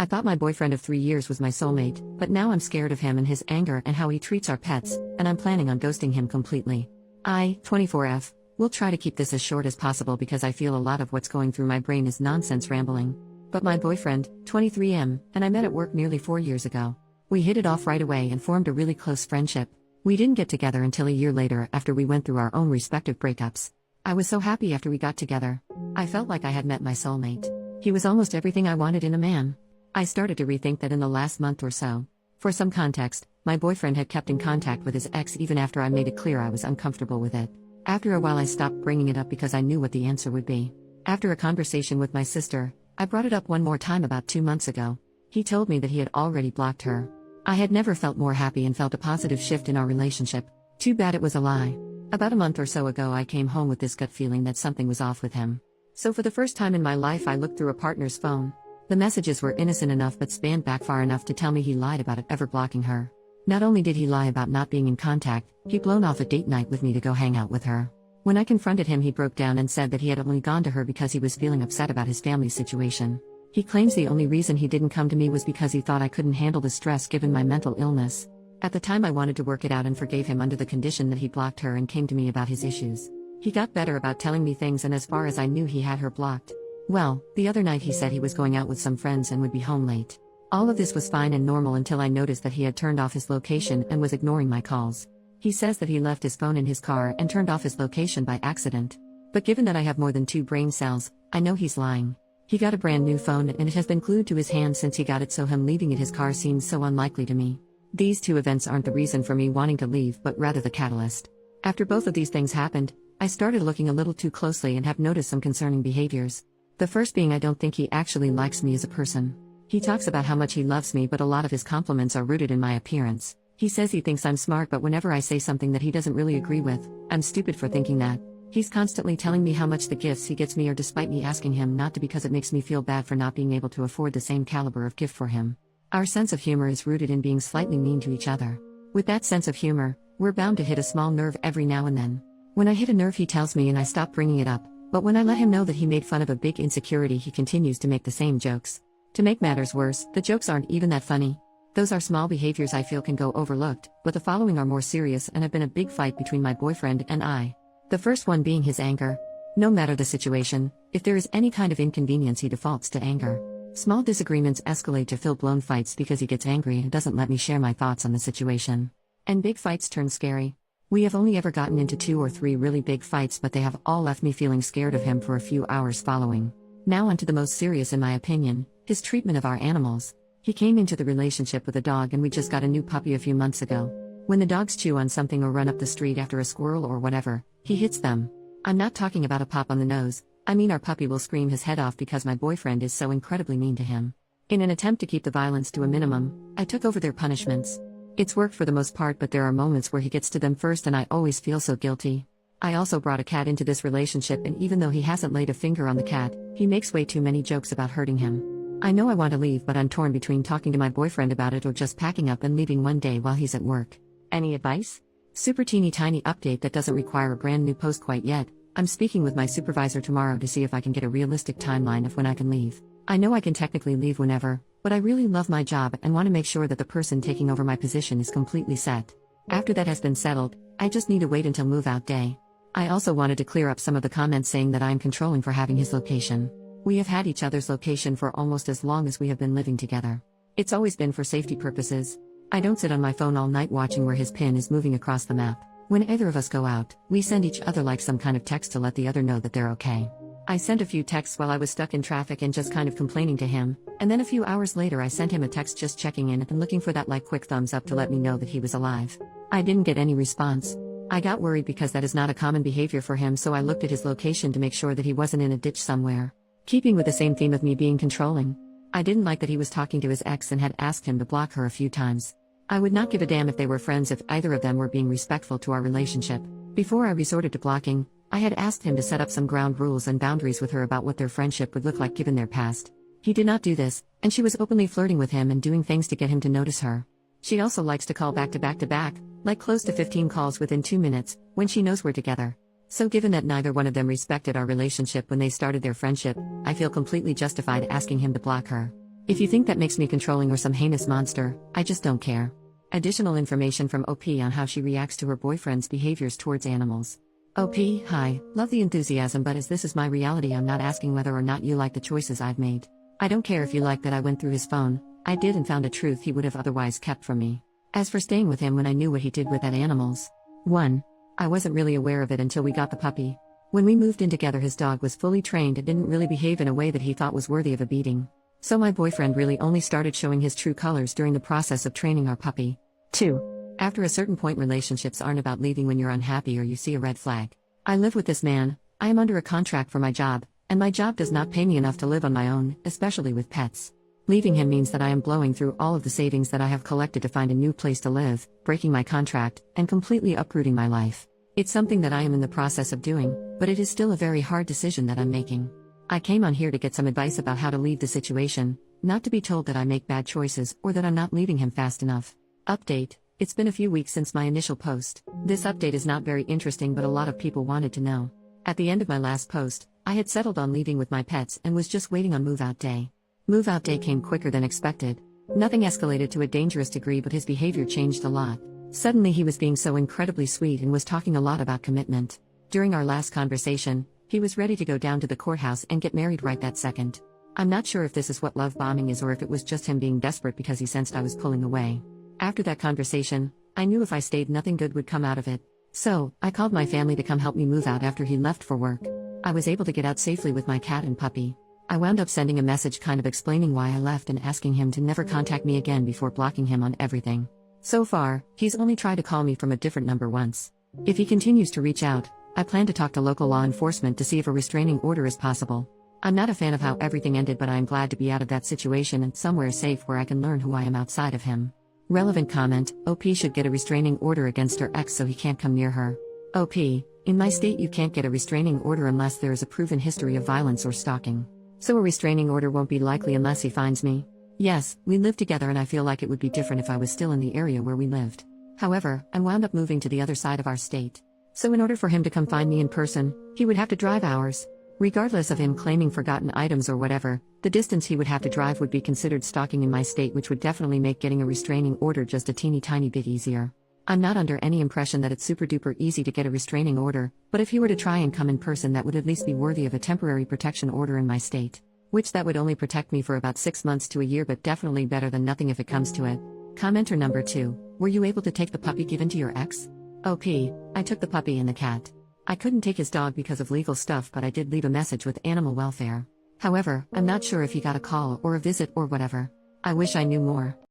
I thought my boyfriend of 3 years was my soulmate, but now I'm scared of him and his anger and how he treats our pets, and I'm planning on ghosting him completely. I, 24F, will try to keep this as short as possible because I feel a lot of what's going through my brain is nonsense rambling. But my boyfriend, 23M, and I met at work nearly 4 years ago. We hit it off right away and formed a really close friendship. We didn't get together until a year later after we went through our own respective breakups. I was so happy after we got together. I felt like I had met my soulmate. He was almost everything I wanted in a man. I started to rethink that in the last month or so. For some context, my boyfriend had kept in contact with his ex even after I made it clear I was uncomfortable with it. After a while I stopped bringing it up because I knew what the answer would be. After a conversation with my sister, I brought it up one more time about 2 months ago. He told me that he had already blocked her. I had never felt more happy and felt a positive shift in our relationship. Too bad it was a lie. About a month or so ago I came home with this gut feeling that something was off with him. So for the first time in my life I looked through a partner's phone. The messages were innocent enough but spanned back far enough to tell me he lied about it ever blocking her. Not only did he lie about not being in contact, he'd blown off a date night with me to go hang out with her. When I confronted him he broke down and said that he had only gone to her because he was feeling upset about his family's situation. He claims the only reason he didn't come to me was because he thought I couldn't handle the stress given my mental illness. At the time I wanted to work it out and forgave him under the condition that he blocked her and came to me about his issues. He got better about telling me things, and as far as I knew he had her blocked. Well, the other night he said he was going out with some friends and would be home late. All of this was fine and normal until I noticed that he had turned off his location and was ignoring my calls. He says that he left his phone in his car and turned off his location by accident. But given that I have more than 2 brain cells, I know he's lying. He got a brand new phone and it has been glued to his hand since he got it, so him leaving it his car seems so unlikely to me. These 2 events aren't the reason for me wanting to leave but rather the catalyst. After both of these things happened, I started looking a little too closely and have noticed some concerning behaviors. The first being I don't think he actually likes me as a person. He talks about how much he loves me, but a lot of his compliments are rooted in my appearance. He says he thinks I'm smart, but whenever I say something that he doesn't really agree with, I'm stupid for thinking that. He's constantly telling me how much the gifts he gets me are despite me asking him not to, because it makes me feel bad for not being able to afford the same caliber of gift for him. Our sense of humor is rooted in being slightly mean to each other. With that sense of humor, we're bound to hit a small nerve every now and then. When I hit a nerve he tells me and I stop bringing it up, but when I let him know that he made fun of a big insecurity he continues to make the same jokes. To make matters worse, the jokes aren't even that funny. Those are small behaviors I feel can go overlooked, but the following are more serious and have been a big fight between my boyfriend and I. The first one being his anger. No matter the situation, if there is any kind of inconvenience he defaults to anger. Small disagreements escalate to full-blown fights because he gets angry and doesn't let me share my thoughts on the situation. And big fights turn scary. We have only ever gotten into 2 or 3 really big fights, but they have all left me feeling scared of him for a few hours following. Now onto the most serious in my opinion, his treatment of our animals. He came into the relationship with a dog and we just got a new puppy a few months ago. When the dogs chew on something or run up the street after a squirrel or whatever, he hits them. I'm not talking about a pop on the nose, I mean our puppy will scream his head off because my boyfriend is so incredibly mean to him. In an attempt to keep the violence to a minimum, I took over their punishments. It's worked for the most part, but there are moments where he gets to them first and I always feel so guilty. I also brought a cat into this relationship, and even though he hasn't laid a finger on the cat, he makes way too many jokes about hurting him. I know I want to leave, but I'm torn between talking to my boyfriend about it or just packing up and leaving one day while he's at work. Any advice? Super teeny tiny update that doesn't require a brand new post quite yet. I'm speaking with my supervisor tomorrow to see if I can get a realistic timeline of when I can leave. I know I can technically leave whenever, but I really love my job and want to make sure that the person taking over my position is completely set. After that has been settled, I just need to wait until move-out day. I also wanted to clear up some of the comments saying that I am controlling for having his location. We have had each other's location for almost as long as we have been living together. It's always been for safety purposes. I don't sit on my phone all night watching where his pin is moving across the map. When either of us go out, we send each other like some kind of text to let the other know that they're okay. I sent a few texts while I was stuck in traffic and just kind of complaining to him, and then a few hours later I sent him a text just checking in and looking for that like quick thumbs up to let me know that he was alive. I didn't get any response. I got worried because that is not a common behavior for him, so I looked at his location to make sure that he wasn't in a ditch somewhere. Keeping with the same theme of me being controlling. I didn't like that he was talking to his ex and had asked him to block her a few times. I would not give a damn if they were friends if either of them were being respectful to our relationship. Before I resorted to blocking, I had asked him to set up some ground rules and boundaries with her about what their friendship would look like given their past. He did not do this, and she was openly flirting with him and doing things to get him to notice her. She also likes to call back to back to back, like close to 15 calls within 2 minutes, when she knows we're together. So given that neither one of them respected our relationship when they started their friendship, I feel completely justified asking him to block her. If you think that makes me controlling or some heinous monster, I just don't care. Additional information from OP on how she reacts to her boyfriend's behaviors towards animals. OP, hi, love the enthusiasm, but as this is my reality, I'm not asking whether or not you like the choices I've made. I don't care if you like that I went through his phone. I did and found a truth he would have otherwise kept from me. As for staying with him when I knew what he did with that animals. 1. I wasn't really aware of it until we got the puppy. When we moved in together, his dog was fully trained and didn't really behave in a way that he thought was worthy of a beating. So my boyfriend really only started showing his true colors during the process of training our puppy. 2. After a certain point, relationships aren't about leaving when you're unhappy or you see a red flag. I live with this man, I am under a contract for my job, and my job does not pay me enough to live on my own, especially with pets. Leaving him means that I am blowing through all of the savings that I have collected to find a new place to live, breaking my contract, and completely uprooting my life. It's something that I am in the process of doing, but it is still a very hard decision that I'm making. I came on here to get some advice about how to leave the situation, not to be told that I make bad choices or that I'm not leaving him fast enough. Update: it's been a few weeks since my initial post. This update is not very interesting, but a lot of people wanted to know. At the end of my last post, I had settled on leaving with my pets and was just waiting on move-out day. Move-out day came quicker than expected. Nothing escalated to a dangerous degree, but his behavior changed a lot. Suddenly he was being so incredibly sweet and was talking a lot about commitment. During our last conversation, he was ready to go down to the courthouse and get married right that second. I'm not sure if this is what love bombing is or if it was just him being desperate because he sensed I was pulling away. After that conversation, I knew if I stayed, nothing good would come out of it. So, I called my family to come help me move out after he left for work. I was able to get out safely with my cat and puppy. I wound up sending a message kind of explaining why I left and asking him to never contact me again before blocking him on everything. So far, he's only tried to call me from a different number once. If he continues to reach out, I plan to talk to local law enforcement to see if a restraining order is possible. I'm not a fan of how everything ended, but I am glad to be out of that situation and somewhere safe where I can learn who I am outside of him. Relevant comment: OP should get a restraining order against her ex so he can't come near her. OP, in my state you can't get a restraining order unless there is a proven history of violence or stalking. So a restraining order won't be likely unless he finds me. Yes, we live together and I feel like it would be different if I was still in the area where we lived. However, I wound up moving to the other side of our state. So in order for him to come find me in person, he would have to drive hours. Regardless of him claiming forgotten items or whatever, the distance he would have to drive would be considered stalking in my state, which would definitely make getting a restraining order just a teeny tiny bit easier. I'm not under any impression that it's super duper easy to get a restraining order, but if he were to try and come in person, that would at least be worthy of a temporary protection order in my state. Which that would only protect me for about 6 months to a year, but definitely better than nothing if it comes to it. Commenter number 2, were you able to take the puppy given to your ex? OP, I took the puppy and the cat. I couldn't take his dog because of legal stuff, but I did leave a message with animal welfare. However, I'm not sure if he got a call or a visit or whatever. I wish I knew more.